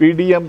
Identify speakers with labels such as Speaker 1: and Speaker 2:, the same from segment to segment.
Speaker 1: PDM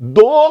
Speaker 1: 2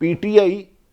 Speaker 1: PTI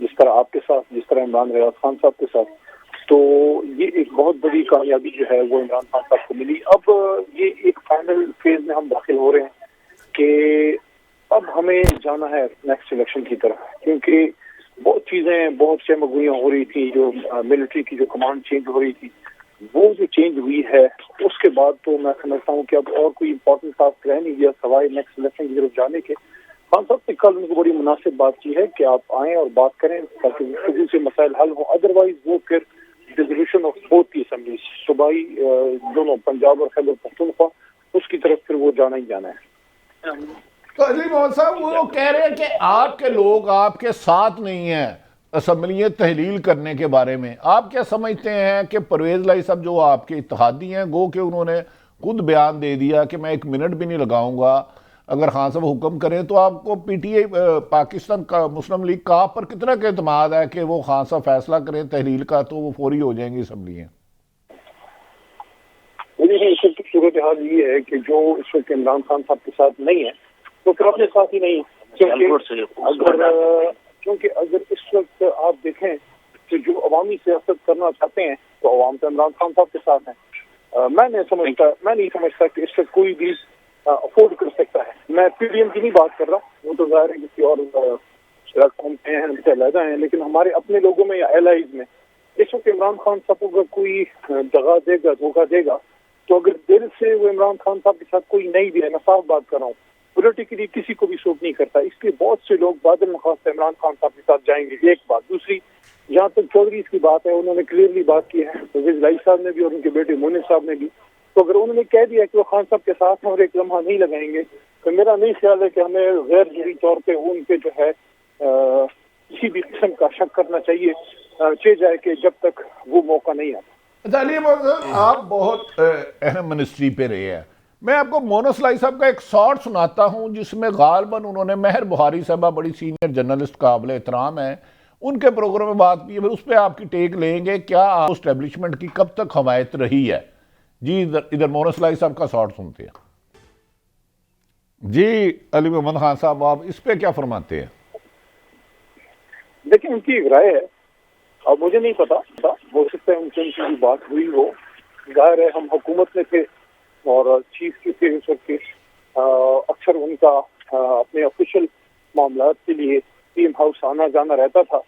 Speaker 2: جس طرح آپ کے ساتھ، جس طرح عمران ریاض خان صاحب کے ساتھ. تو یہ ایک بہت بڑی کامیابی جو ہے وہ عمران خان صاحب کو ملی. اب یہ ایک فائنل فیز میں ہم داخل ہو رہے ہیں کہ اب ہمیں جانا ہے نیکسٹ الیکشن کی طرف، کیونکہ بہت چیزیں، بہت سے مگوئیاں ہو رہی تھی. جو ملٹری کی جو کمانڈ چینج ہو رہی تھی وہ جو چینج ہوئی ہے اس کے بعد تو میں سمجھتا ہوں کہ اب اور کوئی امپورٹنٹ ٹاسک رہ نہیں گیا سوائے نیکسٹ الیکشن کی طرف جانے کے. خان صاحب نے کل ان کو بڑی مناسب بات کی ہے کہ آپ آئیں اور بات کریں تاکہ گفتگو سے مسائل حل ہوں. ادروائز وہ پھر resolution of both the assemblies, صوبائی دونوں پنجاب اور خیبر پختونخوا، اس کی طرف پھر وہ جانا ہی جانا ہے.
Speaker 1: تو علی محمد صاحب وہ کہہ رہے ہیں کہ آپ کے لوگ آپ کے ساتھ نہیں ہیں اسمبلیاں تحلیل کرنے کے بارے میں. آپ کیا سمجھتے ہیں کہ پرویز لائی صاحب جو آپ کے اتحادی ہیں، گو کہ انہوں نے خود بیان دے دیا کہ میں 1 منٹ بھی نہیں لگاؤں گا اگر خان صاحب حکم کریں، تو آپ کو پی ٹی اے پاکستان کا مسلم لیگ کا پر کتنا کا اعتماد ہے کہ وہ خان صاحب فیصلہ کریں تحلیل کا تو وہ فوری ہو جائیں گی اسمبلیاں؟
Speaker 2: اس وقت صورتحال یہ ہے کہ جو اس وقت عمران خان صاحب کے ساتھ نہیں ہے تو پھر اپنے ساتھ ہی نہیں، کیونکہ اگر اس وقت آپ دیکھیں کہ جو عوامی سیاست کرنا چاہتے ہیں تو عوام تو عمران خان صاحب کے ساتھ ہیں. میں نہیں سمجھتا کہ اس وقت کوئی بھی افورڈ کر سکتا ہے. میں پی ڈی ایم کی نہیں بات کر رہا، وہ تو ظاہر ہے کسی اور قوم کے ہیں، علیحدہ ہیں، لیکن ہمارے اپنے لوگوں میں یا ایلائز میں اس وقت عمران خان صاحب کو اگر کوئی دغا دے گا، دھوکہ دے گا، تو اگر دل سے وہ عمران خان صاحب کے ساتھ کوئی نہیں بھی ہے، میں صاف بات کر رہا ہوں، پولیٹیکلی کسی کو بھی سوٹ نہیں کرتا. اس لیے بہت سے لوگ بادل نخواست عمران خان صاحب کے ساتھ جائیں گے. ایک بات. دوسری، جہاں تک چودھریز کی بات ہے، انہوں نے کلیئرلی بات کی ہے، پرویز لائی صاحب نے بھی اور ان کے بیٹے مونس صاحب نے بھی. تو اگر انہوں نے کہہ دیا کہ وہ خان صاحب کے ساتھ ہیں اور ایک لمحہ نہیں لگائیں گے، تو میرا نہیں خیال ہے کہ ہمیں غیر جری طور پہ ان پہ جو ہے کسی بھی قسم کا شک کرنا چاہیے، چاہے جائے کہ جب تک وہ موقع نہیں آتا.
Speaker 1: علی محمد آپ بہت اہم منسٹری پہ رہے ہیں. میں آپ کو مونس لائی صاحب کا ایک شارٹ سناتا ہوں جس میں غالباً انہوں نے مہر بہاری صاحبہ بڑی سینئر جرنلسٹ قابل احترام ہیں، ان کے پروگرام میں بات کی ہے، اس پہ آپ کی ٹیک لیں گے. کیا اسٹیبلشمنٹ کی کب تک حمایت رہی ہے؟ جی ادھر مونس لائی صاحب کا شارٹ سنتے ہیں. جی علی محمد خان صاحب آپ اس پہ کیا فرماتے ہیں؟
Speaker 2: دیکھیں ان کی ایک رائے ہے، اب مجھے نہیں پتا، ہو سکتا ہے ان کی بات ہوئی ہو. ظاہر ہے ہم حکومت میں تھے اور چیف کے تھے اس وقت، اکثر ان کا اپنے آفیشیل معاملات کے لیے ٹیم ہاؤس آنا جانا رہتا تھا.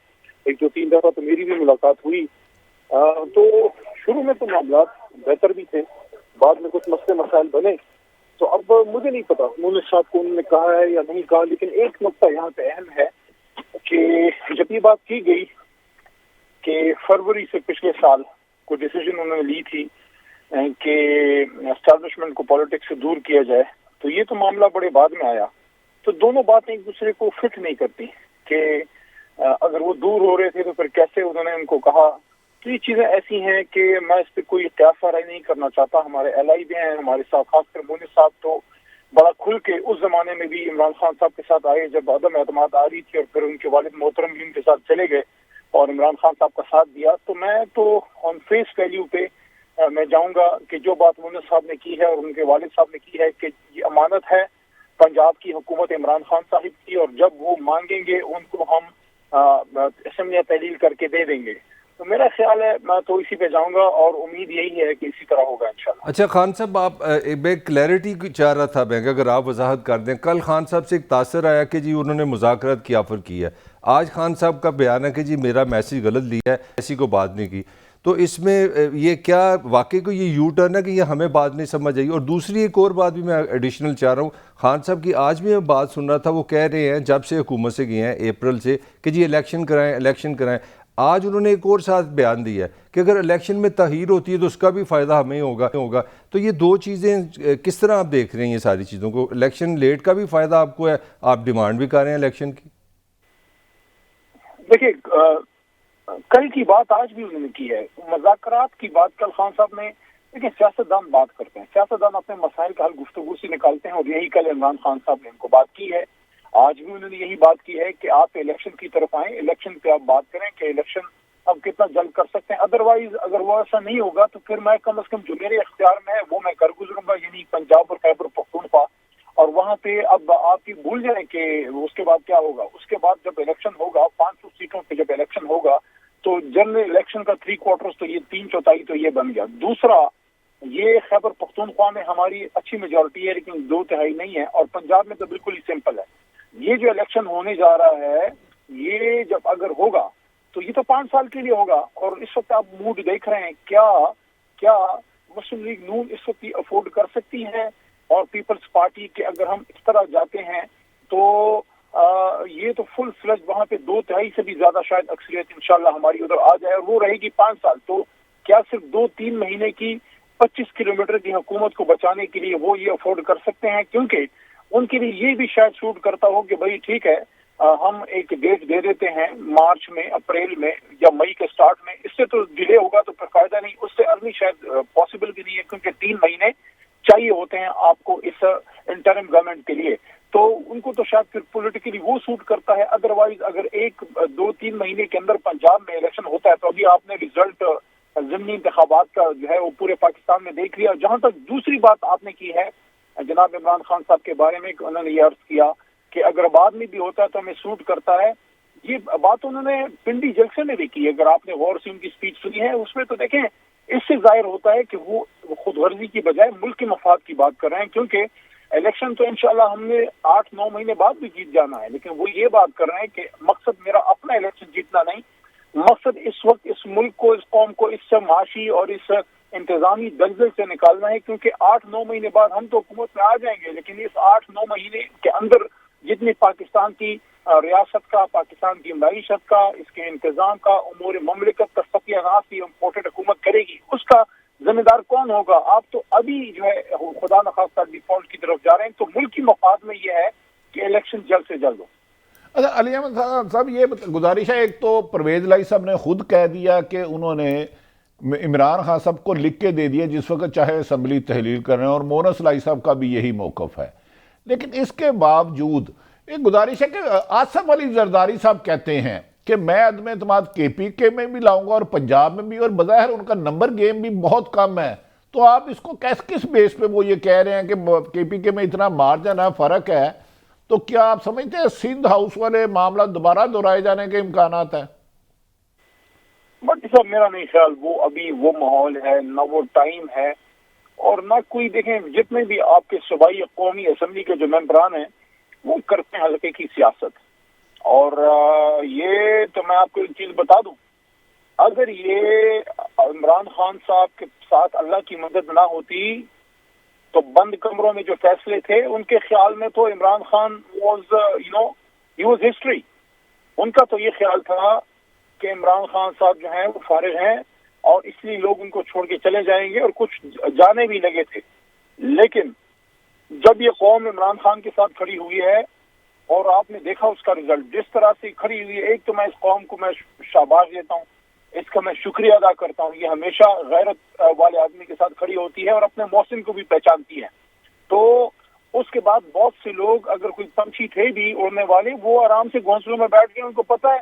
Speaker 2: 1-2-3 دفعہ تو میری بھی ملاقات ہوئی. تو شروع میں تو معاملات بہتر بھی تھے، بعد میں کچھ مسئلے مسائل بنے. تو اب مجھے نہیں پتا مونس صاحب کو انہوں نے کہا ہے یا نہیں کہا، لیکن ایک نقطہ یہاں پہ اہم ہے کہ جب یہ بات کی گئی کہ فروری سے پچھلے سال کو ڈیسیژن انہوں نے لی تھی کہ اسٹیبلشمنٹ کو پالیٹکس سے دور کیا جائے، تو یہ تو معاملہ بڑے بعد میں آیا. تو دونوں باتیں ایک دوسرے کو فٹ نہیں کرتی کہ اگر وہ دور ہو رہے تھے تو پھر کیسے انہوں نے ان کو کہا. تو یہ چیزیں ایسی ہیں کہ میں اس پہ کوئی قیاس رائے نہیں کرنا چاہتا. ہمارے ایلائی بھی ہیں ہمارے ساتھ، خاص کر مونس صاحب تو بڑا کھل کے اس زمانے میں بھی عمران خان صاحب کے ساتھ آئے جب عدم اعتماد آ رہی تھی، اور پھر ان کے والد محترم بھی ان کے ساتھ چلے گئے اور عمران خان صاحب کا ساتھ دیا. تو میں تو آن فیس ویلیو پہ میں جاؤں گا کہ جو بات مونس صاحب نے کی ہے اور ان کے والد صاحب نے کی ہے کہ یہ امانت ہے پنجاب کی حکومت عمران خان صاحب کی، اور جب وہ مانگیں گے ان کو ہم اسمبلیاں تحلیل کر کے دے دیں گے. تو میرا خیال ہے میں تو اسی پہ جاؤں گا اور امید یہی ہے کہ اسی طرح ہوگا انشاءاللہ.
Speaker 3: اچھا خان صاحب، آپ میں کلیئرٹی چاہ رہا تھا میں کہ اگر آپ وضاحت کر دیں. کل خان صاحب سے ایک تاثر آیا کہ جی انہوں نے مذاکرات کی آفر کی ہے. آج خان صاحب کا بیان ہے کہ جی میرا میسیج غلط لیا ہے، ایسی کو بات نہیں کی. تو اس میں یہ کیا واقعی کو یہ یو ٹرن ہے کہ یہ ہمیں بات نہیں سمجھ آئی؟ اور دوسری ایک اور بات بھی میں ایڈیشنل چاہ رہا ہوں. خان صاحب کی آج بھی میں بات سن رہا تھا، وہ کہہ رہے ہیں جب سے حکومت سے گئے ہیں اپریل سے کہ جی الیکشن کرائیں. آج انہوں نے ایک اور ساتھ بیان دیا ہے کہ اگر الیکشن میں تغیر ہوتی ہے تو اس کا بھی فائدہ ہمیں ہوگا. تو یہ دو چیزیں کس طرح آپ دیکھ رہے ہیں یہ ساری چیزوں کو؟ الیکشن لیٹ کا بھی فائدہ آپ کو ہے، آپ ڈیمانڈ بھی کر رہے ہیں الیکشن کی.
Speaker 2: دیکھیے کل کی بات آج بھی انہوں نے کی ہے، مذاکرات کی بات کل خان صاحب نے. دیکھیں سیاستدان بات کرتے ہیں، سیاستدان اپنے مسائل کا حل گفتگو سے نکالتے ہیں، اور یہی کل عمران خان صاحب نے ان کو بات کی ہے. آج بھی انہوں نے یہی بات کی ہے کہ آپ الیکشن کی طرف آئیں، الیکشن پہ آپ بات کریں کہ الیکشن اب کتنا جلد کر سکتے ہیں. ادروائز اگر وہ ایسا نہیں ہوگا تو پھر میں کم از کم جو میرے اختیار میں ہے وہ میں کر گزروں گا، یعنی پنجاب اور خیبر پختونخوا، اور وہاں وہاں پہ اب آپ یہ بھول جائیں کہ اس کے بعد کیا ہوگا. اس کے بعد جب الیکشن ہوگا 500 سیٹوں پہ جب الیکشن ہوگا تو جنرل الیکشن کا 3/4 تو یہ 3/4 تو یہ بن گیا. دوسرا یہ خیبر پختونخوا میں ہماری اچھی میجورٹی ہے لیکن 2/3 نہیں ہے, اور پنجاب میں تو بالکل ہی سمپل ہے. یہ جو الیکشن ہونے جا رہا ہے یہ جب اگر ہوگا تو یہ تو 5 سال کے لیے ہوگا, اور اس وقت آپ موڈ دیکھ رہے ہیں کیا مسلم لیگ نون اس وقت افورڈ کر سکتی ہے, اور پیپلز پارٹی کے اگر ہم اس طرح جاتے ہیں تو یہ تو فل فلج وہاں پہ 2/3 سے بھی زیادہ شاید اکثریت انشاءاللہ ہماری ادھر آ جائے, اور وہ رہے گی 5 سال. تو کیا صرف 2-3 مہینے کی 25 کلومیٹر کی حکومت کو بچانے کے لیے وہ یہ افورڈ کر سکتے ہیں؟ کیونکہ ان کے لیے یہ بھی شاید سوٹ کرتا ہو کہ بھائی ٹھیک ہے ہم ایک ڈیٹ دے دیتے ہیں مارچ میں, اپریل میں یا مئی کے سٹارٹ میں, اس سے تو ڈیلے ہوگا تو پھر فائدہ نہیں, اس سے ارلی شاید پاسبل بھی نہیں ہے کیونکہ 3 مہینے چاہیے ہوتے ہیں آپ کو اس انٹرم گورنمنٹ کے لیے. تو ان کو تو شاید پھر پولیٹیکلی وہ سوٹ کرتا ہے. ادروائز اگر 1-2-3 مہینے کے اندر پنجاب میں الیکشن ہوتا ہے تو ابھی آپ نے ریزلٹ ضمنی انتخابات کا جو ہے وہ پورے پاکستان میں دیکھ لیا. جہاں تک دوسری بات آپ نے کی ہے جناب عمران خان صاحب کے بارے میں, انہوں نے یہ عرض کیا کہ اگر بعد میں بھی ہوتا ہے تو ہمیں سوٹ کرتا ہے, یہ بات انہوں نے پنڈی جلسے میں بھی کی. اگر آپ نے غور سے ان کی اسپیچ سنی ہے اس میں تو دیکھیں اس سے ظاہر ہوتا ہے کہ وہ خود غرضی کی بجائے ملک کے مفاد کی بات کر رہے ہیں, کیونکہ الیکشن تو انشاءاللہ ہم نے 8-9 مہینے بعد بھی جیت جانا ہے, لیکن وہ یہ بات کر رہے ہیں کہ مقصد میرا اپنا الیکشن جیتنا نہیں, مقصد اس وقت اس ملک کو, اس قوم کو اس سے معاشی اور اس انتظامی دلدل سے نکالنا ہے, کیونکہ 8-9 مہینے بعد ہم تو حکومت میں آ جائیں گے, لیکن اس 8-9 مہینے کے اندر جتنی پاکستان کی ریاست کا, پاکستان کی معیشت کا, اس کے انتظام کا, امور مملکت کا ستیہ ناش کی امپورٹڈ حکومت کرے گی, اس کا ذمہ دار کون ہوگا؟ آپ تو ابھی جو ہے خدا نخواستہ ڈیفالٹ کی طرف جا رہے ہیں. تو ملک کی مفاد میں یہ ہے کہ الیکشن جلد سے جلد ہو.
Speaker 1: اچھا علی احمد صاحب یہ گزارش ہے, ایک تو پرویز لائی صاحب نے خود کہہ دیا کہ انہوں نے عمران خان صاحب کو لکھ کے دے دیا جس وقت چاہے اسمبلی تحلیل کر رہے ہیں, اور مونس لائی صاحب کا بھی یہی موقف ہے. لیکن اس کے باوجود ایک گزارش ہے کہ آصف علی زرداری صاحب کہتے ہیں کہ میں عدم اعتماد کے پی کے میں بھی لاؤں گا اور پنجاب میں بھی, اور بظاہر ان کا نمبر گیم بھی بہت کم ہے. تو آپ اس کو کس بیس پہ وہ یہ کہہ رہے ہیں کہ کے پی کے میں اتنا مارجن ہے, فرق ہے, تو کیا آپ سمجھتے ہیں سندھ ہاؤس والے معاملہ دوبارہ دہرائے جانے کے امکانات ہیں؟
Speaker 2: بٹ صاحب میرا نہیں خیال وہ ابھی وہ ماحول ہے, نہ وہ ٹائم ہے, اور نہ کوئی. دیکھیں جتنے بھی آپ کے صوبائی قومی اسمبلی کے جو ممبران ہیں وہ کرتے ہیں حلقے کی سیاست, اور یہ تو میں آپ کو ایک چیز بتا دوں, اگر یہ عمران خان صاحب کے ساتھ اللہ کی مدد نہ ہوتی تو بند کمروں میں جو فیصلے تھے ان کے خیال میں تو عمران خان ہی واز ہسٹری. ان کا تو یہ خیال تھا کہ عمران خان صاحب جو ہیں وہ فارغ ہیں اور اس لیے لوگ ان کو چھوڑ کے چلے جائیں گے, اور کچھ جانے بھی لگے تھے. لیکن جب یہ قوم عمران خان کے ساتھ کھڑی ہوئی ہے اور آپ نے دیکھا اس کا رزلٹ جس طرح سے کھڑی ہوئی ہے, ایک تو میں اس قوم کو میں شاباش دیتا ہوں, اس کا میں شکریہ ادا کرتا ہوں. یہ ہمیشہ غیرت والے آدمی کے ساتھ کھڑی ہوتی ہے اور اپنے محسن کو بھی پہچانتی ہے. تو اس کے بعد بہت سے لوگ اگر کوئی پنچھی تھے بھی اڑنے والے, وہ آرام سے گھونسلوں میں بیٹھ گئے. ان کو پتا ہے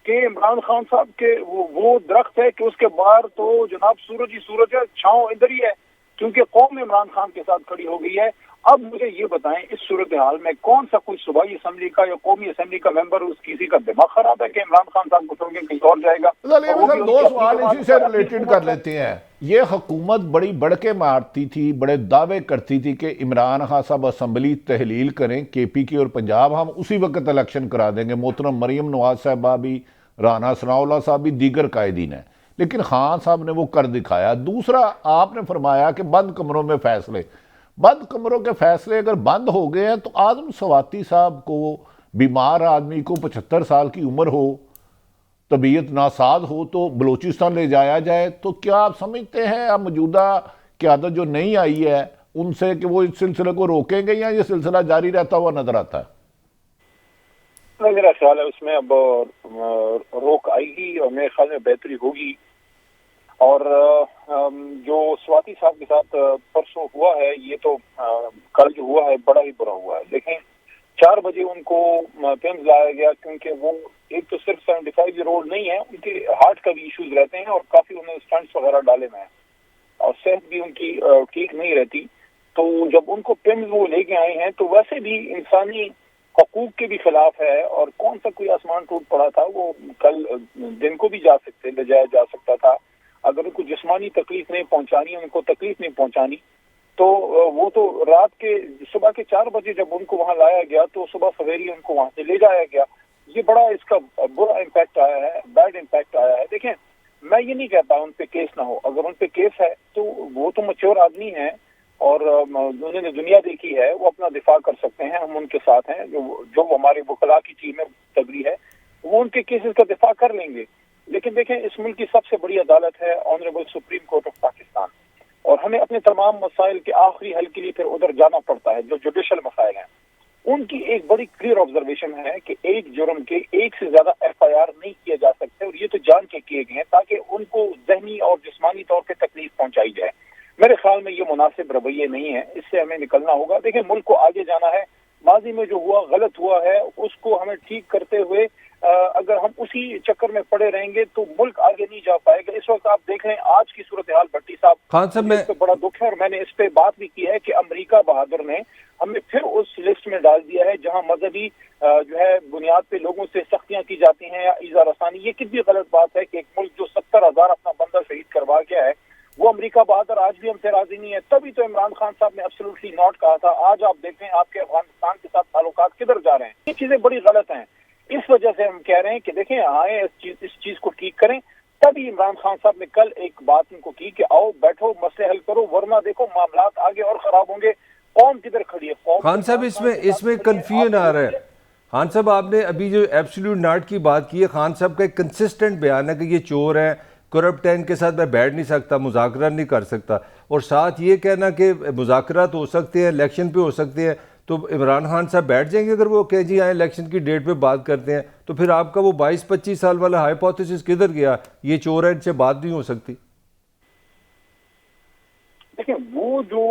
Speaker 2: کہ عمران خان صاحب کے وہ درخت ہے کہ اس کے باہر تو جناب سورج ہی سورج ہے, چھاؤں ادھر ہی ہے, کیونکہ قوم عمران خان کے ساتھ کھڑی ہو گئی ہے. اب مجھے یہ بتائیں اس صورتحال میں کون سا کوئی صوبائی اسمبلی کا یا قومی اسمبلی کا ممبر اس کسی کا دماغ خراب ہے کہ عمران خان صاحب کو چھوڑ کے کہیں اور جائے گا؟
Speaker 1: دو سوال اسی سے ریلیٹڈ کر لیتے ہیں. یہ حکومت بڑی بڑھ کے مارتی تھی, بڑے دعوے کرتی تھی کہ عمران خان صاحب اسمبلی تحلیل کریں کے پی کی اور پنجاب, ہم اسی وقت الیکشن کرا دیں گے. محترم مریم نواز صاحبہ بھی, رانا ثناء اللہ صاحب بھی, دیگر قائدین ہیں. لیکن خان صاحب نے وہ کر دکھایا. دوسرا آپ نے فرمایا کہ بند کمروں میں فیصلے, بند کمروں کے فیصلے اگر بند ہو گئے ہیں تو آدم سواتی صاحب کو, بیمار آدمی کو 75 سال کی عمر ہو, طبیعت ناساز ہو تو بلوچستان لے جایا جائے. تو کیا آپ سمجھتے ہیں اب موجودہ قیادت جو نہیں آئی ہے ان سے کہ وہ اس سلسلے کو روکیں گے یا یہ سلسلہ جاری رہتا ہوا نظر آتا ہے؟
Speaker 2: میرا خیال ہے اس میں اب روک آئے گی اور میرے خیال میں بہتری ہوگی. اور جو سواتی صاحب کے ساتھ پرسوں ہوا ہے یہ تو کل جو ہوا ہے بڑا ہی برا ہوا ہے. دیکھیں 4 بجے ان کو پیمز لایا گیا کیونکہ وہ ایک تو صرف 75 ایئر اولڈ نہیں ہے, ان کے ہارٹ کا بھی ایشوز رہتے ہیں اور کافی انہیں اسٹنٹس وغیرہ ڈالے ہوئے ہیں اور صحت بھی ان کی ٹھیک نہیں رہتی. تو جب ان کو پنز وہ لے کے آئے ہیں تو ویسے بھی انسانی حقوق کے بھی خلاف ہے، اور کون سا کوئی آسمان ٹوٹ پڑا تھا، وہ کل دن کو بھی لے جایا جا سکتا تھا۔ اگر ان کو جسمانی تکلیف نہیں پہنچانی، ان کو تکلیف نہیں پہنچانی، تو وہ تو رات کے صبح کے 4 بجے جب ان کو وہاں لایا گیا تو صبح سویرے ان کو وہاں سے لے جایا گیا۔ یہ بڑا اس کا برا امپیکٹ آیا ہے، بیڈ امپیکٹ آیا ہے۔ دیکھیں، میں یہ نہیں کہتا ان پہ کیس نہ ہو، اگر ان پہ کیس ہے تو وہ تو میچور آدمی ہیں اور انہوں نے دنیا دیکھی ہے، وہ اپنا دفاع کر سکتے ہیں، ہم ان کے ساتھ ہیں۔ جو ہمارے وکلاء کی ٹیم ہے تگڑی ہے، وہ ان کے کیسز کا دفاع کر لیں گے۔ لیکن دیکھیں، اس ملک کی سب سے بڑی عدالت ہے honourable supreme court of Pakistan, اور ہمیں اپنے تمام مسائل کے آخری حل کے لیے پھر ادھر جانا پڑتا ہے جو جوڈیشل مسائل ہیں۔ ان کی ایک بڑی کلیئر آبزرویشن ہے کہ ایک جرم کے ایک سے زیادہ ایف آئی آر نہیں کیے جا سکتے، اور یہ تو جان کے کیے گئے ہیں تاکہ ان کو ذہنی اور جسمانی طور پہ تکلیف پہنچائی جائے۔ میرے خیال میں یہ مناسب رویے نہیں ہے، اس سے ہمیں نکلنا ہوگا۔ دیکھیں، ملک کو آگے جانا ہے، ماضی میں جو ہوا غلط ہوا ہے اس کو ہمیں ٹھیک کرتے ہوئے اگر ہم اسی چکر میں پڑے رہیں گے تو ملک آگے نہیں جا پائے گا۔ اس وقت آپ دیکھ لیں آج کی صورتحال، بھٹی صاحب،
Speaker 3: خان صاحب
Speaker 2: اس پہ بڑا دکھ ہے، اور میں نے اس پہ بات بھی کی ہے کہ امریکہ بہادر نے ہمیں پھر اس لسٹ میں ڈال دیا ہے جہاں مذہبی جو ہے بنیاد پہ لوگوں سے سختیاں کی جاتی ہیں یا ایذا رسانی۔ یہ کتنی غلط بات ہے کہ ایک ملک جو 70,000 اپنا بندہ شہید کروا گیا ہے، وہ امریکہ بہادر آج بھی ہم سے راضی نہیں ہے۔ تبھی تو عمران خان صاحب نے ایبسولوٹلی ناٹ کہا تھا۔ آج آپ دیکھیں آپ کے افغانستان کے ساتھ تعلقات کدھر جا رہے ہیں، یہ چیزیں بڑی غلط ہیں۔ اس وجہ سے ہم کہہ رہے ہیں کہ دیکھیں، آئیں اس چیز کو ٹھیک کریں۔ تبھی عمران خان صاحب نے کل ایک بات ان کو کی کہ آؤ بیٹھو مسئلے حل کرو، ورنہ دیکھو معاملات آگے اور خراب ہوں گے۔ قوم کدھر کھڑی ہے؟ قوم
Speaker 3: خان صاحب اس میں کنفیوژن آ رہا ہے۔ خان صاحب، آپ نے ابھی جو ایبسلیوٹ ناٹ کی بات کی ہے، خان صاحب کا ایک کنسسٹنٹ بیان ہے کہ یہ چور ہے، کرپٹ ہے، ان کے ساتھ میں بیٹھ نہیں سکتا، مذاکرات نہیں کر سکتا، اور ساتھ یہ کہنا کہ مذاکرات ہو سکتے ہیں، الیکشن پہ ہو سکتے ہیں، تو عمران خان صاحب بیٹھ جائیں گے اگر وہ کہ جی آئیں الیکشن کی ڈیٹ پہ بات کرتے ہیں، تو پھر آپ کا وہ 22-25 سال والا ہائپوتھیسس کدھر گیا؟ یہ چور ہے، ان سے بات نہیں ہو سکتی۔
Speaker 2: دیکھیں، وہ جو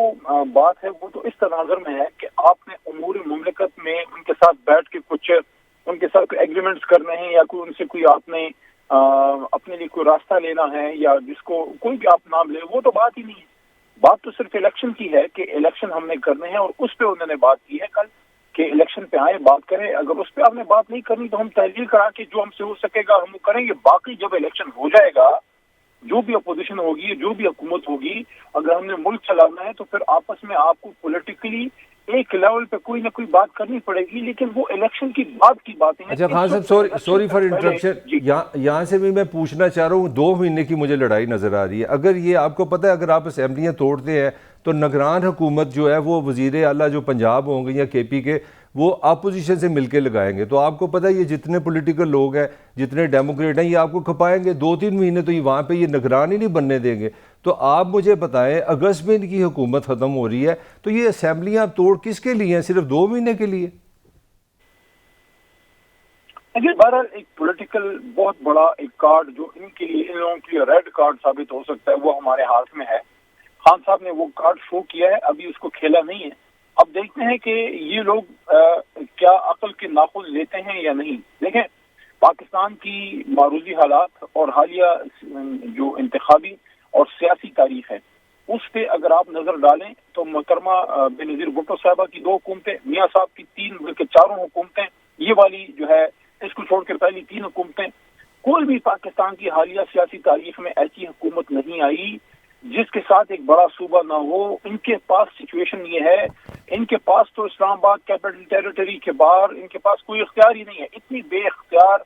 Speaker 2: بات ہے وہ تو اس تناظر میں ہے کہ آپ نے امور مملکت میں ان کے ساتھ بیٹھ کے کچھ ان کے ساتھ ایگریمنٹس کرنے ہیں، یا کوئی ان سے کوئی آپ نے اپنے لیے کوئی راستہ لینا ہے، یا جس کو کوئی بھی آپ نام لے، وہ تو بات ہی نہیں ہے۔ بات تو صرف الیکشن کی ہے کہ الیکشن ہم نے کرنے ہیں، اور اس پہ انہوں نے بات کی ہے کل کہ الیکشن پہ آئے بات کریں۔ اگر اس پہ آپ نے بات نہیں کرنی تو ہم تحلیل کرا کے جو ہم سے ہو سکے گا ہم وہ کریں گے۔ باقی جب الیکشن ہو جائے گا، جو بھی اپوزیشن ہوگی، جو بھی حکومت ہوگی، اگر ہم نے ملک چلانا ہے تو پھر آپس میں آپ کو پولیٹیکلی ایک لیول پہ کوئی نہ کوئی بات کرنی پڑے گی، لیکن وہ الیکشن کی بعد کی باتیں ہیں۔
Speaker 3: اچھا خان صاحب، سوری فار انٹرپشن، یہاں سے بھی میں پوچھنا چاہ رہا ہوں، 2 مہینے کی مجھے لڑائی نظر آ رہی ہے۔ اگر یہ آپ کو پتہ ہے اگر آپ اسمبلیاں توڑتے ہیں تو نگران حکومت جو ہے وہ وزیر اعلیٰ جو پنجاب ہوں گے یا کے پی کے، وہ اپوزیشن سے مل کے لگائیں گے، تو آپ کو پتہ ہے یہ جتنے پولیٹیکل لوگ ہیں، جتنے ڈیموکریٹ ہیں، یہ آپ کو کھپائیں گے 2-3 مہینے، تو یہ وہاں پہ یہ نگران ہی نہیں بننے دیں گے۔ تو آپ مجھے بتائیں، اگست میں ان کی حکومت ختم ہو رہی ہے، تو یہ اسمبلیاں آپ توڑ کس کے لیے ہیں؟ صرف 2 مہینے کے لیے؟
Speaker 2: بہرحال ایک پولیٹیکل بہت بڑا ایک کارڈ جو ان کے لیے، ان لوگوں کے لیے ریڈ کارڈ ثابت ہو سکتا ہے، وہ ہمارے ہاتھ میں ہے۔ خان صاحب نے وہ کارڈ شو کیا ہے، ابھی اس کو کھیلا نہیں ہے۔ اب دیکھتے ہیں کہ یہ لوگ کیا عقل کے ناخذ لیتے ہیں یا نہیں۔ دیکھیں، پاکستان کی معروضی حالات اور حالیہ جو انتخابی اور سیاسی تاریخ ہے، اس پہ اگر آپ نظر ڈالیں تو محترمہ بینظیر بھٹو صاحبہ کی 2 حکومتیں، میاں صاحب کی 3 بلکہ 4 حکومتیں، یہ والی جو ہے اس کو چھوڑ کر پہلی 3 حکومتیں، کوئی بھی پاکستان کی حالیہ سیاسی تاریخ میں ایسی حکومت نہیں آئی جس کے ساتھ ایک بڑا صوبہ نہ ہو۔ ان کے پاس سچویشن یہ ہے، ان کے پاس تو اسلام آباد کیپٹل ٹیریٹری کے باہر ان کے پاس کوئی اختیار ہی نہیں ہے۔ اتنی بے اختیار،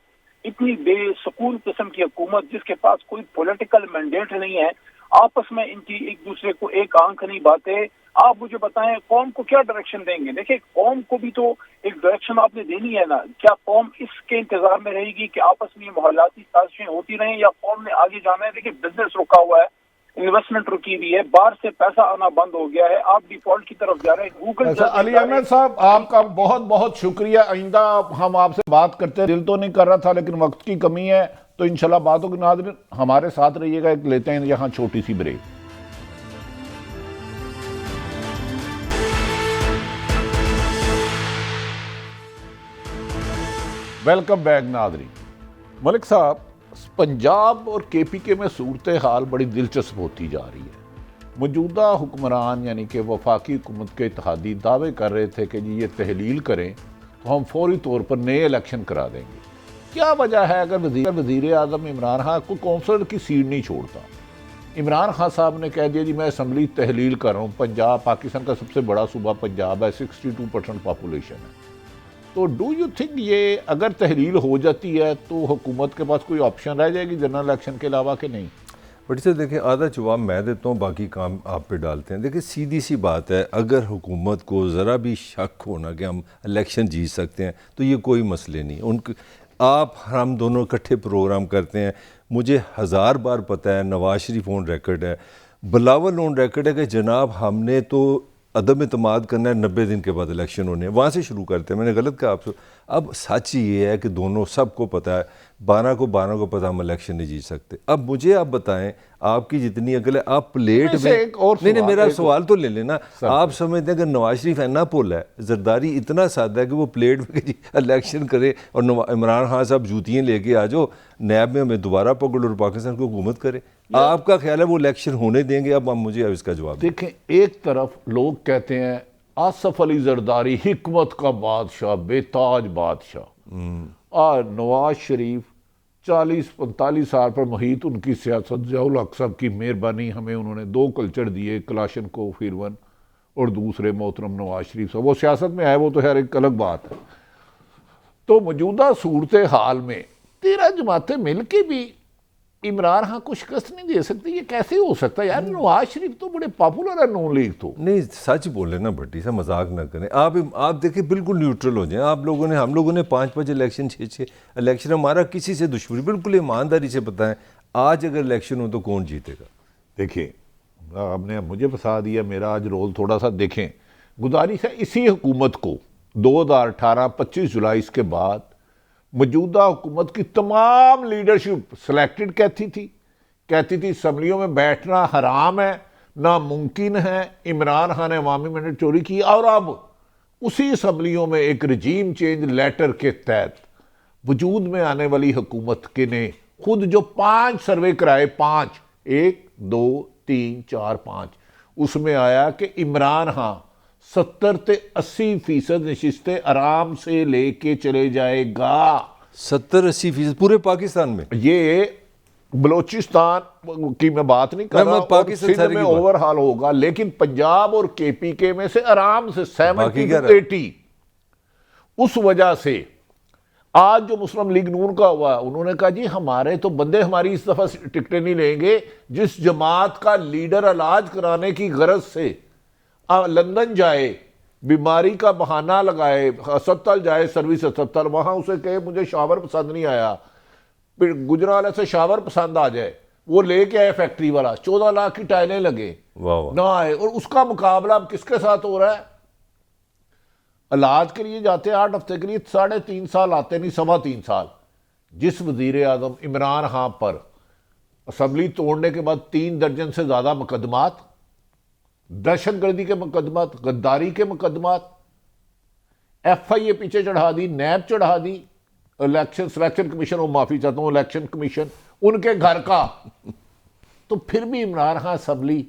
Speaker 2: اتنی بے سکون قسم کی حکومت جس کے پاس کوئی پولیٹیکل مینڈیٹ نہیں ہے، آپس میں ان کی ایک دوسرے کو ایک آنکھ نہیں باتیں۔ آپ مجھے بتائیں قوم کو کیا ڈائریکشن دیں گے؟ دیکھیں، قوم کو بھی تو ایک ڈائریکشن آپ نے دینی ہے نا۔ کیا قوم اس کے انتظار میں رہے گی کہ آپس میں محلاتی سازشیں ہوتی رہیں، یا قوم نے آگے جانا ہے؟ دیکھیں، بزنس رکا ہوا ہے، انویسٹمنٹ رکی ہوئی ہے، باہر سے پیسہ آنا بند ہو گیا ہے، آپ ڈیفالٹ کی طرف جا رہے ہیں۔ گوگل
Speaker 1: علی احمد صاحب، آپ کا بہت بہت شکریہ۔ آئندہ ہم آپ سے بات کرتے ہیں، دل تو نہیں کر رہا تھا لیکن وقت کی کمی ہے، تو انشاءاللہ بات ہوگی۔ ناظرین ہمارے ساتھ رہیے گا، ایک لیتے ہیں یہاں چھوٹی سی بریک۔ ویلکم بیک ناظرین۔ ملک صاحب، پنجاب اور کے پی کے میں صورتحال بڑی دلچسپ ہوتی جا رہی ہے۔ موجودہ حکمران یعنی کہ وفاقی حکومت کے اتحادی دعوے کر رہے تھے کہ جی یہ تحلیل کریں تو ہم فوری طور پر نئے الیکشن کرا دیں گے. کیا وجہ ہے اگر وزیر اعظم عمران خان کو کونسلر کی سیٹ نہیں چھوڑتا؟ عمران خان صاحب نے کہہ دیا جی میں اسمبلی تحلیل کر رہا ہوں، پنجاب پاکستان کا سب سے بڑا صوبہ پنجاب ہے، 62% پاپولیشن ہے. تو ڈو یو تھنک یہ اگر تحلیل ہو جاتی ہے تو حکومت کے پاس کوئی آپشن رہ جائے گی جنرل الیکشن کے علاوہ کہ نہیں؟
Speaker 3: بٹ سے دیکھیں آدھا جواب میں دیتا ہوں، باقی کام آپ پہ ڈالتے ہیں. دیکھیں سیدھی سی بات ہے، اگر حکومت کو ذرا بھی شک ہونا کہ ہم الیکشن جیت سکتے ہیں تو یہ کوئی مسئلے نہیں. آپ ہم دونوں اکٹھے پروگرام کرتے ہیں، مجھے 1000 بار پتہ ہے، نواز شریف آن ریکارڈ ہے، بلاول آن ریکارڈ ہے کہ جناب ہم نے تو عدم اعتماد کرنا ہے 90 دن کے بعد الیکشن ہونے ہیں، وہاں سے شروع کرتے ہیں. میں نے غلط کہا آپ سے؟ اب سچ یہ ہے کہ دونوں سب کو پتہ ہے، 12 کو پتہ ہم الیکشن نہیں جیت سکتے. اب مجھے آپ بتائیں، آپ کی جتنی عقل ہے، آپ پلیٹ میں نہیں میرا سوال تو لے لینا. آپ سمجھتے ہیں کہ نواز شریف اینا پول ہے، زرداری اتنا سادہ ہے کہ وہ پلیٹ میں الیکشن کرے اور عمران خان صاحب جوتیاں لے کے آ جاؤ نیب میں ہمیں دوبارہ پکڑ اور پاکستان کو حکومت کرے؟ آپ کا خیال ہے وہ الیکشن ہونے دیں گے؟ اب مجھے اس کا جواب
Speaker 1: دیکھیں. ایک طرف لوگ کہتے ہیں آصف علی زرداری حکمت کا بادشاہ، بے تاج بادشاہ، اور نواز شریف 40-45 سال پر محیط ان کی سیاست، ضیاء الحق صاحب کی مہربانی، ہمیں انہوں نے 2 کلچر دیے، کلاشنکوف ہیرون اور دوسرے محترم نواز شریف صاحب. وہ سیاست میں آئے وہ تو خیر ایک الگ بات ہے. تو موجودہ صورتحال میں 13 جماعتیں مل کے بھی عمران خان کو شکست نہیں دے سکتی. یہ کیسے ہو سکتا ہے یار؟ نواز شریف تو بڑے پاپولر ہے نون لیگ تو.
Speaker 3: نہیں سچ بولے نا بھٹی صاحب، مذاق نہ کریں. آپ دیکھیں بالکل نیوٹرل ہو جائیں. آپ لوگوں نے، ہم لوگوں نے 5 الیکشن 6 الیکشن، ہمارا کسی سے دشمنی، بالکل ایمانداری سے بتائیں آج اگر الیکشن ہو تو کون جیتے گا؟
Speaker 1: دیکھیں آپ نے مجھے پھنسا دیا، میرا آج رول تھوڑا سا. دیکھیں گزارش ہے اسی حکومت کو 2018 25 جولائی کے بعد موجودہ حکومت کی تمام لیڈرشپ سلیکٹڈ کہتی تھی اسمبلیوں میں بیٹھنا حرام ہے، ناممکن ہے. عمران خان نے عوامی مینڈیٹ چوری کی اور اب اسی اسمبلیوں میں ایک رجیم چینج لیٹر کے تحت وجود میں آنے والی حکومت کے نے خود جو 5 سروے کرائے، 5 1 2 3 4 5، اس میں آیا کہ عمران خان 70-80% نشستیں آرام سے لے کے چلے جائے گا.
Speaker 3: 70-80% پورے پاکستان میں؟
Speaker 1: یہ بلوچستان کی میں بات نہیں کر رہا ہوں، سندھ میں اوور ہال ہوگا، لیکن پنجاب اور کے پی کے میں سے آرام سے 70-80. اس وجہ سے آج جو مسلم لیگ نون کا ہوا، انہوں نے کہا جی ہمارے تو بندے ہماری اس دفعہ ٹکٹیں نہیں لیں گے. جس جماعت کا لیڈر علاج کرانے کی غرض سے لندن جائے، بیماری کا بہانہ لگائے، ہسپتال جائے، سروس ہسپتال، وہاں اسے کہے مجھے شاور پسند نہیں آیا، پھر گجرالہ سے شاور پسند آ جائے، وہ لے کے آئے فیکٹری والا، 14 لاکھ کی ٹائلیں لگے نہ آئے، اور اس کا مقابلہ اب کس کے ساتھ ہو رہا ہے؟ علاج کے لیے جاتے 8 ہفتے کے لیے 3.5 سال آتے نہیں، 3.25 سال. جس وزیر اعظم عمران خان پر اسمبلی توڑنے کے بعد 3 درجن سے زیادہ مقدمات، دہشت گردی کے مقدمات، غداری کے مقدمات، ایف آئی اے پیچھے چڑھا دی، نیب چڑھا دی، سلیکشن کمیشن، وہ معافی چاہتا ہوں، الیکشن کمیشن ان کے گھر کا، تو پھر بھی عمران خان اسمبلی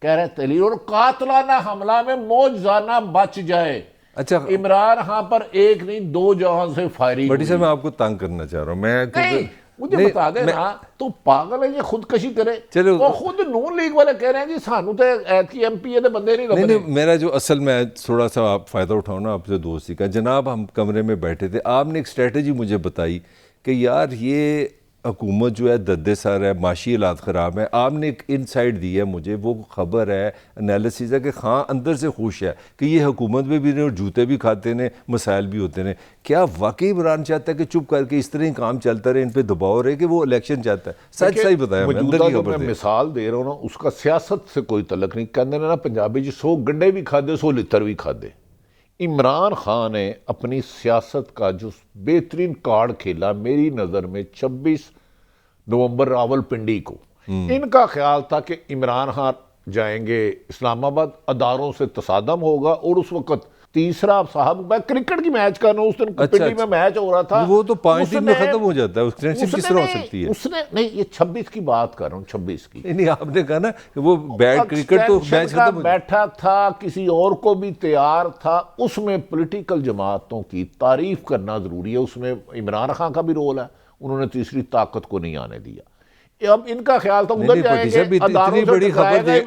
Speaker 1: کہہ رہے تحلیل اور قاتلانہ حملہ میں موجزانہ بچ جائے.
Speaker 3: اچھا
Speaker 1: عمران خان پر 1 نہیں 2 جہاں سے فائرنگ.
Speaker 3: بڑی صاحب میں آپ کو تنگ کرنا چاہ رہا ہوں،
Speaker 1: نہیں مجھے بتا دے نا، تو پاگل ہے یہ خودکشی کرے. وہ خود نون لیگ والے کہہ رہے ہیں جی سانو تے ایت کی ایم پی اے دے بندے نہیں لبنے.
Speaker 3: نہیں میرا جو اصل میں تھوڑا سا آپ فائدہ اٹھاؤں نا آپ سے دوستی کا. جناب ہم کمرے میں بیٹھے تھے، آپ نے ایک اسٹریٹجی مجھے بتائی کہ یار یہ حکومت جو ہے ددے سر ہے، معاشی حالات خراب ہیں. آپ نے ایک انسائٹ دی ہے مجھے، وہ خبر ہے، انالیسز ہے کہ خان اندر سے خوش ہے کہ یہ حکومت میں بھی نہیں اور جوتے بھی کھاتے ہیں، مسائل بھی ہوتے ہیں. کیا واقعی عمران چاہتا ہے کہ چپ کر کے اس طرح ہی کام چلتا رہے، ان پہ دباؤ رہے کہ وہ الیکشن چاہتا ہے؟ سچ صحیح بتایا.
Speaker 1: میں مثال دے رہا ہوں نا، اس کا سیاست سے کوئی تعلق نہیں. کہتے ہیں نا پنجابی جی 100 گنڈے بھی کھا دے 100 لتر بھی کھا دے. عمران خان نے اپنی سیاست کا جو بہترین کارڈ کھیلا میری نظر میں 26 نومبر راول پنڈی کو. ان کا خیال تھا کہ عمران خان جائیں گے اسلام آباد، اداروں سے تصادم ہوگا، اور اس وقت تیسرا صاحب میں کرکٹ کی میچ کر رہا ہوں، اس دن پنڈی میں میچ ہو رہا تھا،
Speaker 3: وہ تو 5 دن میں ختم ہو جاتا ہے، ایکسٹینشن کس طرح ہو سکتی ہے؟
Speaker 1: اس نے نہیں، یہ 26 کی بات کر رہا ہوں، 26 کی
Speaker 3: نہیں آپ نے کہا نا کہ وہ بیڈ کرکٹ تو میچ ختم ہو
Speaker 1: بیٹھا تھا، کسی اور کو بھی تیار تھا، اس میں پولیٹیکل جماعتوں کی تعریف کرنا ضروری ہے، اس میں عمران خان کا بھی رول ہے، انہوں نے تیسری طاقت کو نہیں آنے دیا۔ اب ان کا خیال تھا ادھر جائیں گے،
Speaker 3: اتنی بڑی خبر دے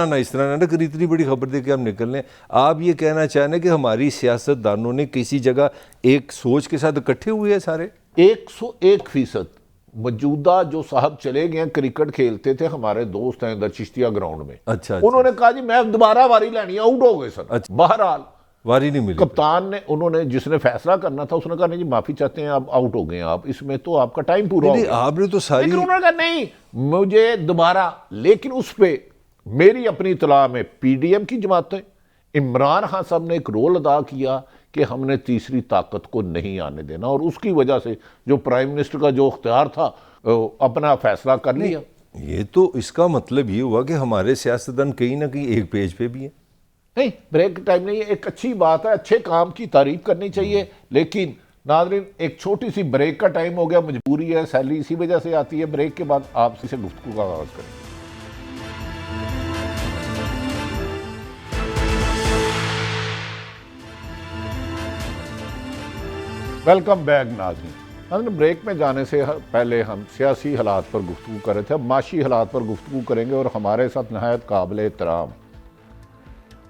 Speaker 3: نہ اس طرح نہ کر، اتنی بڑی خبر دے کے ہم نکل لیں۔ آپ یہ کہنا چاہیں کہ ہماری سیاست دانوں نے کسی جگہ ایک سوچ کے ساتھ اکٹھے ہوئے ہیں سارے؟
Speaker 1: 101% موجودہ جو صاحب چلے گئے ہیں، کرکٹ کھیلتے تھے، ہمارے دوست ہیں ادھر چشتیہ گراؤنڈ میں،
Speaker 3: اچھا
Speaker 1: انہوں نے کہا جی میں دوبارہ واری لینی ہے، آؤٹ ہو گئے سر۔ بہرحال
Speaker 3: واری نہیں ملی،
Speaker 1: کپتان نے، انہوں نے جس نے فیصلہ کرنا تھا اس نے کہا نہیں جی معافی چاہتے ہیں، آپ آؤٹ ہو گئے ہیں، آپ اس میں تو آپ کا ٹائم پورا ہو گیا۔
Speaker 3: آپ نے تو ساری،
Speaker 1: لیکن انہوں نے کہا نہیں مجھے دوبارہ، لیکن اس پہ میری اپنی اطلاع میں پی ڈی ایم کی جماعتیں، عمران خان صاحب نے ایک رول ادا کیا کہ ہم نے تیسری طاقت کو نہیں آنے دینا، اور اس کی وجہ سے جو پرائم منسٹر کا جو اختیار تھا اپنا فیصلہ کر لیا۔
Speaker 3: یہ تو اس کا مطلب یہ ہوا کہ ہمارے سیاستدان کہیں نہ کہیں ایک پیج پہ بھی ہیں۔
Speaker 1: نہیں بریک ٹائم نہیں ہے، ایک اچھی بات ہے، اچھے کام کی تعریف کرنی چاہیے، لیکن ناظرین ایک چھوٹی سی بریک کا ٹائم ہو گیا، مجبوری ہے، سیلری اسی وجہ سے آتی ہے، بریک کے بعد آپ سے گفتگو کا آغاز کریں۔ ویلکم بیک ناظرین، بریک میں جانے سے پہلے ہم سیاسی حالات پر گفتگو کر رہے تھے، اب معاشی حالات پر گفتگو کریں گے، اور ہمارے ساتھ نہایت قابل احترام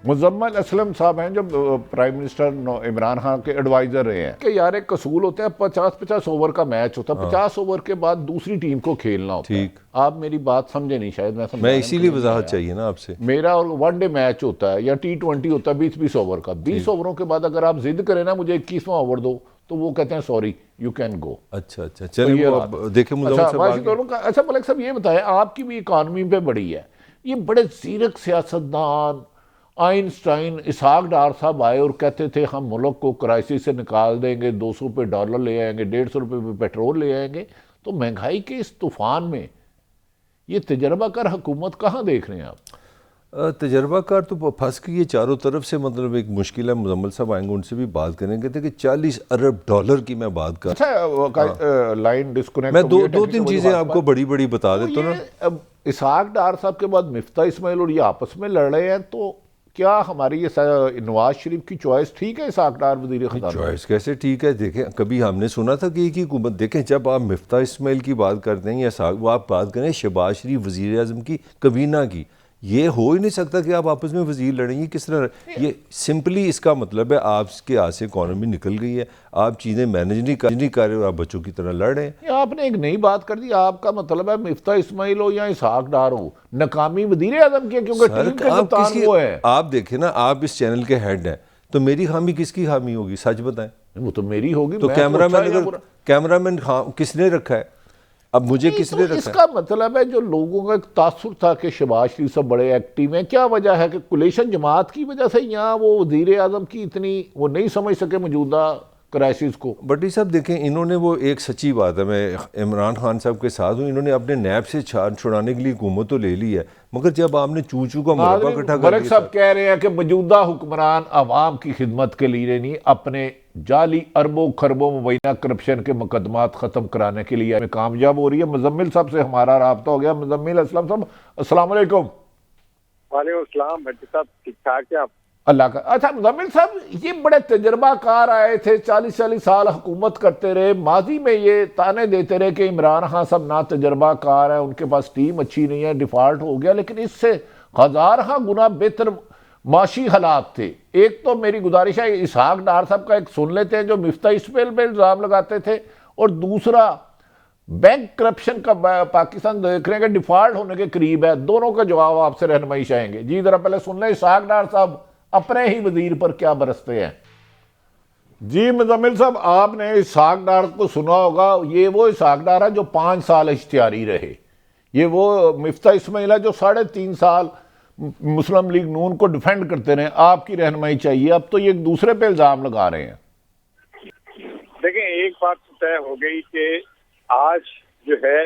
Speaker 1: مزمل اسلم صاحب ہیں، جو پرائم منسٹر عمران خان کے ایڈوائزر رہے ہیں، کہ یار ایک اصول ہوتا ہے 50 اوور کا میچ ہوتا ہے، 50 اوور کے بعد دوسری ٹیم کو کھیلنا ہوتا ہے۔ آپ میری بات سمجھے نہیں، شاید
Speaker 3: میں اسی لیے وضاحت چاہیے نا آپ سے۔
Speaker 1: میرا ون ڈے میچ ہوتا ہے یا T20 ہوتا ہے 20 اوور کا، 20 اووروں کے بعد اگر آپ ضد کریں نا مجھے 21واں اوور دو، تو وہ کہتے ہیں سوری یو کین گو۔
Speaker 3: اچھا چلیے دیکھیں
Speaker 1: اچھا ملک صاحب یہ بتائیں، آپ کی بھی اکانومی پہ بڑی ہے، یہ بڑے زیرک سیاستدان آئنسٹائن اسحاق ڈار صاحب آئے اور کہتے تھے ہم ملک کو کرائسس سے نکال دیں گے، 200 پہ ڈالر لے آئیں گے، 150 روپے پہ پیٹرول لے آئیں گے، تو مہنگائی کے اس طوفان میں یہ تجربہ کار حکومت کہاں دیکھ رہے ہیں آپ؟
Speaker 3: تجربہ کار تو پھنس گئی ہے چاروں طرف سے، مطلب ایک مشکل ہے، مزمل صاحب آئیں گے ان سے بھی بات کریں گے کہ 40 ارب ڈالر کی میں بات کر،
Speaker 1: اچھا لائن ڈسکنیکٹ،
Speaker 3: میں دو تین چیزیں آپ کو بڑی بڑی بتا دیتا ہوں نا۔
Speaker 1: اسحاق ڈار صاحب کے بعد مفتاح اسماعیل اور یہ آپس میں لڑ رہے ہیں، تو کیا ہماری یہ نواز شریف کی چوائس ٹھیک ہے اسحاق ڈار وزیر خزانہ؟
Speaker 3: چوائس کیسے ٹھیک ہے؟ دیکھیں کبھی ہم نے سنا تھا کہ ایک ہی حکومت، دیکھیں جب آپ مفتاح اسماعیل کی بات کرتے ہیں یا وہ آپ بات کریں شہباز شریف وزیر اعظم کی کابینہ کی، یہ ہو ہی نہیں سکتا کہ آپ آپس میں وزیر لڑیں گے، کس طرح؟ یہ سمپلی اس کا مطلب ہے آپ کے ہاتھ سے اکانومی نکل گئی ہے، آپ چیزیں مینج نہیں کر رہے اور آپ بچوں کی طرح لڑ رہے ہیں۔
Speaker 1: آپ نے ایک نئی بات کر دی، آپ کا مطلب ہے مفتاح اسماعیل ہو یا اسحاق ڈار ہو ناکامی وزیر اعظم کی، کیونکہ ٹیم کے کپتان وہ ہے۔
Speaker 3: آپ دیکھیں نا، آپ اس چینل کے ہیڈ ہیں، تو میری خامی کس کی خامی ہوگی؟ سچ بتائیں۔
Speaker 1: وہ تو میری ہوگی،
Speaker 3: تو کیمرہ مین کس نے رکھا ہے؟ اب مجھے کس نے رکھا ہے؟
Speaker 1: اس کا مطلب ہے جو لوگوں کا ایک تاثر تھا کہ شہباز شریف صاحب بڑے ایکٹیو ہیں، کیا وجہ ہے کہ کولیشن جماعت کی وجہ سے، یہاں وہ وزیر اعظم کی اتنی وہ نہیں سمجھ سکے موجودہ کرائسس کو؟
Speaker 3: بٹی صاحب دیکھیں، انہوں نے وہ ایک سچی بات ہے، میں عمران خان صاحب کے ساتھ ہوں، انہوں نے اپنے نیب سے چھڑانے کے لیے حکومت تو لے لی ہے، مگر جب آپ نے چوچو کا مربع اکٹھا کر
Speaker 1: ملک صاحب کہہ رہے ہیں کہ موجودہ حکمران عوام کی خدمت کے لیے نہیں، اپنے جعلی اربوں خربوں مبینہ کرپشن کے مقدمات ختم کرانے کے لیے کامیاب ہو رہی ہے۔ مزمل صاحب سے ہمارا رابطہ ہو گیا۔ مزمل اسلم صاحب السلام علیکم۔
Speaker 4: وعلیکم السلام بھٹی صاحب، ٹھیک ٹھاک ہے آپ؟
Speaker 1: اللہ کا اچھا مزمل صاحب، یہ بڑے تجربہ کار آئے تھے، 40 سال حکومت کرتے رہے، ماضی میں یہ تانے دیتے رہے کہ عمران خان صاحب نا تجربہ کار ہے، ان کے پاس ٹیم اچھی نہیں ہے، ڈیفالٹ ہو گیا، لیکن اس سے ہزارہ گنا بہتر معاشی حالات تھے۔ ایک تو میری گزارش ہے اسحاق ڈار صاحب کا ایک سن لیتے ہیں جو مفتاح اسماعیل پہ الزام لگاتے تھے، اور دوسرا بینک کرپشن کا پاکستان دیکھ رہے ہیں کہ ڈیفالٹ ہونے کے قریب ہے، دونوں کا جواب آپ سے رہنمائی چاہیں گے۔ جی ذرا پہلے سن لیں اسحاق ڈار صاحب اپنے ہی وزیر پر کیا برستے ہیں۔ جی مزمل صاحب، آپ نے اسحاق ڈار کو سنا ہوگا، یہ وہ اسحاق ڈار ہے جو 5 سال اشتہاری رہے، یہ وہ مفتاح اسماعیل ہے جو 3.5 سال مسلم لیگ نون کو ڈیفینڈ کرتے رہے۔ آپ کی رہنمائی چاہیے، اب تو یہ ایک دوسرے پہ الزام لگا رہے ہیں۔
Speaker 4: دیکھیں ایک بات طے ہو گئی کہ آج جو ہے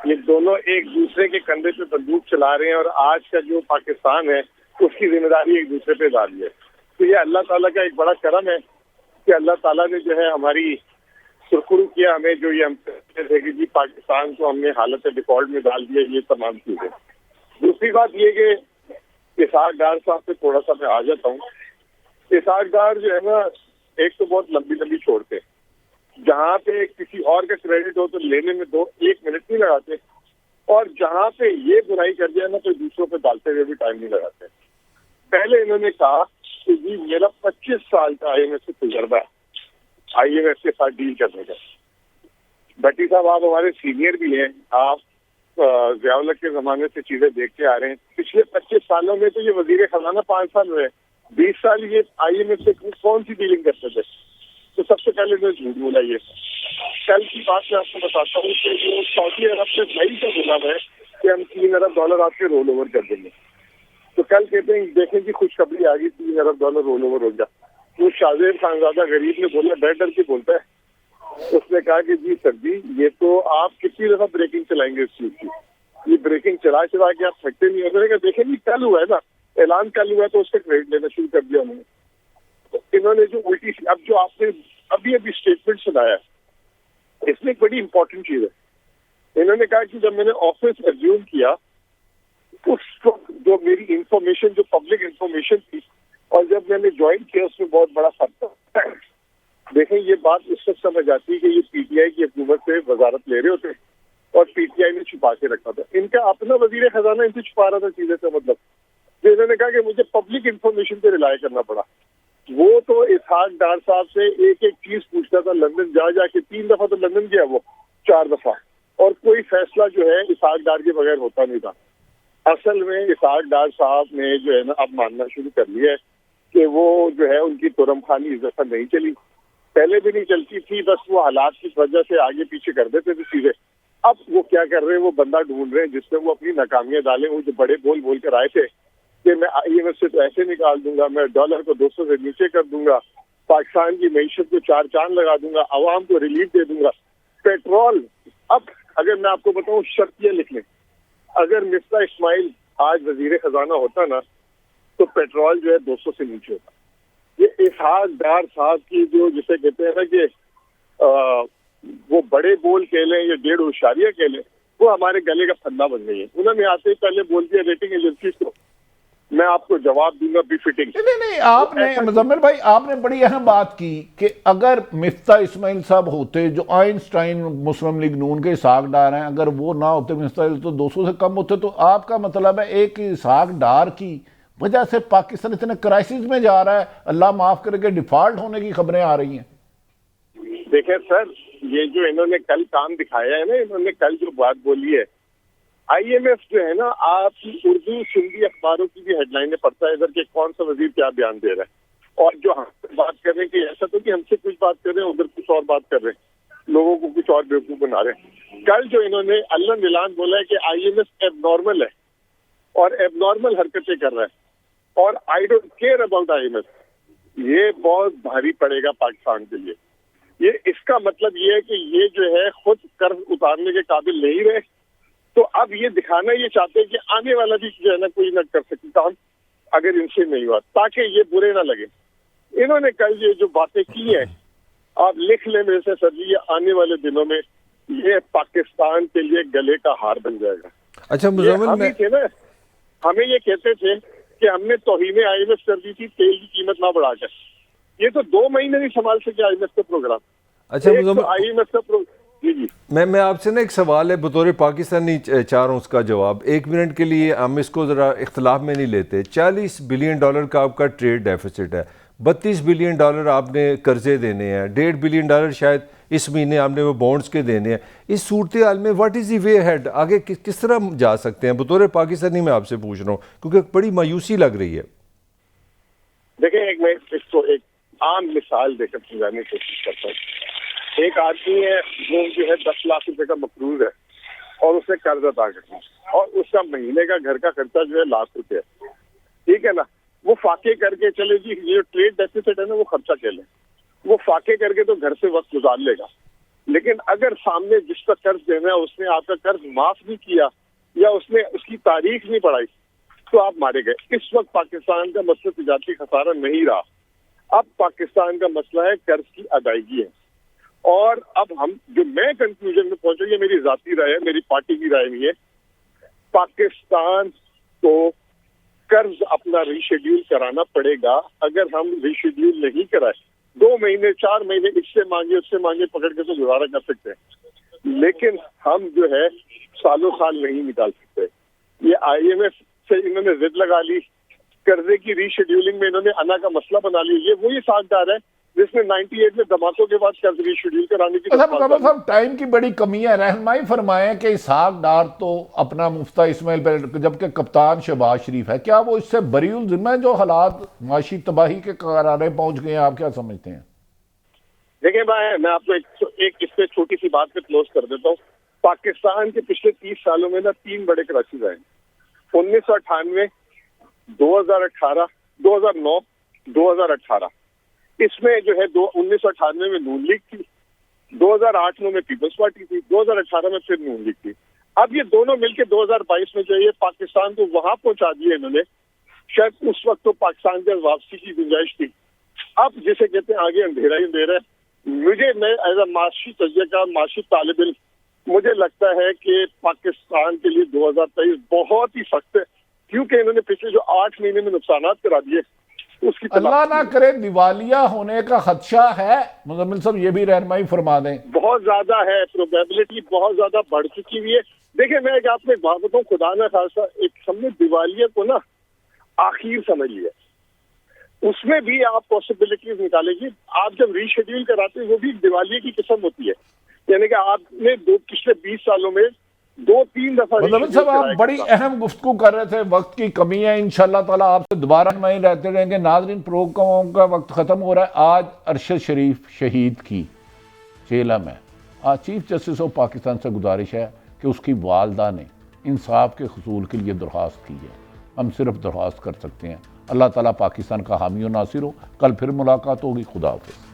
Speaker 4: یہ دونوں ایک دوسرے کے کندھے پہ بندوق چلا رہے ہیں، اور آج کا جو پاکستان ہے اس کی ذمہ داری ایک دوسرے پہ ڈالی ہے۔ تو یہ اللہ تعالیٰ کا ایک بڑا کرم ہے کہ اللہ تعالیٰ نے جو ہے ہماری سرخرو کیا ہمیں، جو یہ ہم کہتے تھے کہ جی پاکستان کو ہم نے حالت ڈیفالٹ میں ڈال دیا، یہ تمام چیزیں. دوسری بات یہ کہ اسحاق ڈار صاحب سے تھوڑا سا میں آ جاتا ہوں. اسحاق ڈار جو ہے نا ایک تو بہت لمبی لمبی چھوڑتے، جہاں پہ کسی اور کا کریڈٹ ہو تو لینے میں 1 منٹ نہیں لگاتے، اور جہاں پہ یہ برائی کر دیا نا تو دوسروں پہ ڈالتے ہوئے بھی ٹائم نہیں لگاتے. پہلے انہوں نے کہا کہ جی میرا 25 سال کا آئی ایم ایف سے تجربہ ہے آئی ایم ایف کے ساتھ ڈیل کرنے کا. بٹی صاحب آپ ہمارے سینئر بھی ہیں، آپ ضیاء الحق کے زمانے سے چیزیں دیکھتے آ رہے ہیں. پچھلے 25 سالوں میں تو یہ وزیر خزانہ 5 سال ہوئے، 20 سال یہ آئی ایم ایف سے کون سی ڈیلنگ کرتے تھے. تو سب سے پہلے میں جھوٹ بولا. یہ کل کی بات میں آپ کو بتاتا ہوں کہ جو سعودی عرب سے بھائی کا گناہ ہے کہ ہم $3 ارب آپ کے رول اوور کر دیں گے. تو کل کہتے ہیں دیکھیں جی خوشخبری آ گئی $3 ارب رول اوور ہو گیا. وہ شاہزیب خانزادہ غریب نے بولا، ڈر ڈر کے بولتا ہے. اس نے کہا کہ جی سر جی یہ تو آپ کتنی دفعہ بریکنگ چلائیں گے اس چیز کی، یہ بریکنگ چلا کے آپ تھکتے نہیں ہوتے کہ دیکھیں جی کل ہوا ہے نا، اعلان کل ہوا ہے تو اس کا کریڈٹ لینا شروع کر دیا انہوں نے. تو انہوں نے جو الٹی اب جو آپ نے ابھی اسٹیٹمنٹ سنایا اس میں ایک بڑی امپورٹنٹ چیز ہے. انہوں نے کہا کہ جب میں نے آفس ریزیوم کیا اس وقت جو میری انفارمیشن جو پبلک انفارمیشن تھی اور جب میں نے جوائن کیا اس میں بہت بڑا فرق تھا. دیکھیں یہ بات اس وقت سمجھ آتی ہے کہ یہ پی ٹی آئی کی حکومت سے وزارت لے رہے ہوتے اور پی ٹی آئی نے چھپا کے رکھا تھا. ان کا اپنا وزیر خزانہ ان سے چھپا رہا تھا چیزیں سے. مطلب جو انہوں نے کہا کہ مجھے پبلک انفارمیشن پہ ریلائی کرنا پڑا. وہ تو اسحاق ڈار صاحب سے ایک ایک چیز پوچھتا تھا لندن جا کے. 3 دفعہ تو لندن گیا وہ، 4 دفعہ، اور کوئی فیصلہ جو ہے اسحاق ڈار کے بغیر ہوتا نہیں تھا. اصل میں اسحاق ڈار صاحب نے جو ہے نا اب ماننا شروع کر لیا ہے کہ وہ جو ہے ان کی ترم خانی اس دفعہ نہیں چلی. پہلے بھی نہیں چلتی تھی، بس وہ حالات کی وجہ سے آگے پیچھے کر دیتے تھے چیزیں. اب وہ کیا کر رہے ہیں، وہ بندہ ڈھونڈ رہے ہیں جس میں وہ اپنی ناکامیاں ڈالیں. وہ جو بڑے بول کر آئے تھے کہ میں آئی ایم ایف سے تو ایسے نکال دوں گا، میں ڈالر کو 200 سے نیچے کر دوں گا، پاکستان کی معیشت کو 4 چاند لگا دوں گا، عوام کو ریلیف دے دوں گا. پیٹرول اب اگر میں آپ کو بتاؤں شرط یہ لکھ لیں، اگر مفتا اسماعیل آج وزیر خزانہ ہوتا نا تو پیٹرول جو ہے 200 سے نیچے ہوتا. یہ اسحاق ڈار صاحب کی جو جسے کہتے ہیں نا کہ وہ بڑے بول کہہ لیں یا 1.5 ہوشیاریاں کہہ لیں، وہ ہمارے گلے کا پھندا بن گئی ہے. انہوں نے آتے ہی پہلے بول دیا ریٹنگ ایجنسیز کو میں آپ کو جواب دوں گا بھی فٹنگ.
Speaker 1: نہیں آپ نے مزمل بھائی آپ نے بڑی اہم بات کی کہ اگر مفتا اسماعیل صاحب ہوتے جو آئنسٹائن مسلم لیگ نون کے اسحاق ڈار ہیں، اگر وہ نہ ہوتے مفتا تو 200 سے کم ہوتے. تو آپ کا مطلب ہے ایک اسحاق ڈار کی وجہ سے پاکستان اتنے کرائسس میں جا رہا ہے، اللہ معاف کرے کہ ڈیفالٹ ہونے کی خبریں آ رہی ہیں.
Speaker 4: دیکھیں سر یہ جو انہوں نے کل کام دکھایا ہے نا، انہوں نے کل جو بات بولی ہے، آئی ایم ایف جو ہے نا آپ کی اردو سندھی اخباروں کی بھی ہیڈ لائنیں پڑھتا ہے ادھر کہ کون سا وزیر کیا بیان دے رہا ہے، اور جو ہم سے بات کر رہے ہیں کہ ایسا تو کہ ہم سے کچھ بات کر رہے ہیں ادھر کچھ اور بات کر رہے ہیں، لوگوں کو کچھ اور بیوقوف بنا رہے ہیں. کل جو انہوں نے اللہ اعلان بولا ہے کہ I M F abnormal ہے اور ایب نارمل حرکتیں کر رہا ہے اور I don't care about I M F, یہ بہت بھاری پڑے گا پاکستان کے لیے. یہ اس کا مطلب یہ ہے کہ یہ جو ہے خود قرض اتارنے کے قابل نہیں رہے، تو اب یہ دکھانا یہ چاہتے ہیں کہ آنے والا بھی جو ہے نا کوئی نہ کر سکے کام اگر ان سے نہیں ہوا، تاکہ یہ برے نہ لگے. انہوں نے کل یہ جو باتیں کی ہیں آپ لکھ لیں میرے سے سر جی، یہ آنے والے دنوں میں یہ پاکستان کے لیے گلے کا ہار بن جائے گا.
Speaker 3: اچھا
Speaker 4: ہم ہی تھے نا، ہمیں یہ کہتے تھے کہ ہم نے توہین آئی ایم ایف کر دی تھی تیل کی قیمت نہ بڑھا کر. یہ تو 2 مہینے نہیں سنبھال سکے آئی ایم ایف کا پروگرام.
Speaker 3: اچھا
Speaker 4: آئی ایم ایف کا جی
Speaker 3: میں آپ سے نا ایک سوال ہے بطور پاکستانی چاہ رہا ہوں اس کا جواب. 1 منٹ کے لیے ہم اس کو ذرا اختلاف میں نہیں لیتے. $40 بلین کا آپ کا ٹریڈ ڈیفیسٹ ہے، $32 بلین آپ نے قرضے دینے ہیں، $1.5 بلین شاید اس مہینے آپ نے وہ بونڈز کے دینے ہیں. اس صورتحال میں what is the way head, آگے کس طرح جا سکتے ہیں؟ بطور پاکستانی میں آپ سے پوچھ رہا ہوں کیونکہ بڑی مایوسی لگ رہی ہے.
Speaker 4: دیکھیں میں اس کو ایک عام مثال دے کر سمجھانے کی کوشش کرتا ہوں. ایک آدمی ہے جو ہے 10 لاکھ روپے کا مقروض ہے اور اسے قرض ادا کرنا اور اس کا مہینے کا گھر کا خرچہ جو ہے ₹1,00,000 ہے، ٹھیک ہے نا. وہ فاقے کر کے چلے جی، یہ جو ٹریڈ ڈیفیسٹ ہے نا وہ خرچہ کر لے، وہ فاقے کر کے تو گھر سے وقت گزار لے گا. لیکن اگر سامنے جس کا قرض دینا ہے اس نے آپ کا قرض معاف نہیں کیا یا اس نے اس کی تاریخ نہیں پڑھائی تو آپ مارے گئے. اس وقت پاکستان کا مسئلہ تجارتی خسارہ نہیں رہا. اب پاکستان کا مسئلہ ہے قرض کی ادائیگی ہے. اور اب ہم جو میں کنکلوژن میں پہنچا، یہ میری ذاتی رائے ہے، میری پارٹی کی رائے نہیں ہے، پاکستان کو قرض اپنا ری شیڈیول کرانا پڑے گا. اگر ہم ری شیڈیول نہیں کرائے، 2 مہینے 4 مہینے اس سے مانگے پکڑ کے تو گزارا کر سکتے ہیں، لیکن ہم جو ہے سالوں سال نہیں نکال سکتے. یہ IMF سے انہوں نے ضد لگا لی، قرضے کی ری شیڈیولنگ میں انہوں نے انا کا مسئلہ بنا لی. یہ وہی ساکھدار ہے جس نے 98 میں دھماکوں کے بعد قرض ری شیڈیول کرانے کی.
Speaker 1: صاحب ٹائم کی بڑی کمی ہے، رہنمائی فرمائیں کہ اسحاق ڈار تو اپنا مفتہ اسماعیل پہ جبکہ کپتان شہباز شریف ہے، کیا وہ اس سے بری الذمہ ہے جو حالات معاشی تباہی کے قرارے پہنچ گئے ہیں؟ آپ کیا سمجھتے ہیں؟
Speaker 4: دیکھیں میں آپ کو ایک اس پہ چھوٹی سی بات پہ کلوز کر دیتا ہوں. پاکستان کے پچھلے 30 سالوں میں 3 بڑے کرائسس آئے. 1998، 2018، 2009، 2018. اس میں جو ہے 1998 میں نون لیگ تھی، 2008 میں پیپلز پارٹی تھی، 2018 میں پھر نون لیگ تھی. اب یہ دونوں مل کے 2022 میں جو ہے پاکستان کو وہاں پہنچا دیا انہوں نے. شاید اس وقت تو پاکستان کے واپسی کی گنجائش تھی، اب جسے کہتے ہیں آگے اندھیرا ہی اندھیرا ہے. میں ایز اے معاشی تجزیہ کار، معاشی طالب علم، مجھے لگتا ہے کہ پاکستان کے لیے 2023 بہت ہی سخت ہے، کیونکہ انہوں نے پچھلے جو 8 مہینے میں نقصانات کرا دیے اس کی
Speaker 1: اللہ نہ کرے دیوالیہ ہونے کا خدشہ ہے. مزمل صاحب یہ بھی رہنمائی فرما دیں.
Speaker 4: بہت زیادہ ہے، پروبیبلٹی بہت زیادہ بڑھ چکی ہوئی ہے. دیکھیں میں آپ کو ایک بات بتاؤں، خدا نہ خاصا ہم نے دیوالیہ کو نا آخر سمجھ لیا. اس میں بھی آپ پاسبلٹیز نکالیں گی. آپ جب ری شیڈیول کراتے ہیں وہ بھی دیوالیہ کی قسم ہوتی ہے، یعنی کہ آپ نے پچھلے 20 سالوں میں 2-3 دفعہ.
Speaker 1: مزمل صاحب آپ بڑی اہم گفتگو کر رہے تھے، وقت کی کمی ہے، انشاءاللہ تعالیٰ آپ سے دوبارہ میں رہتے رہیں گے. ناظرین پروگرام کا وقت ختم ہو رہا ہے. آج ارشد شریف شہید کی چیلم ہے. آج چیف جسٹس آف پاکستان سے گزارش ہے کہ اس کی والدہ نے انصاف کے حصول کے لیے درخواست کی ہے. ہم صرف درخواست کر سکتے ہیں. اللہ تعالیٰ پاکستان کا حامی و ناصر ہو. کل پھر ملاقات ہوگی. خدا حافظ.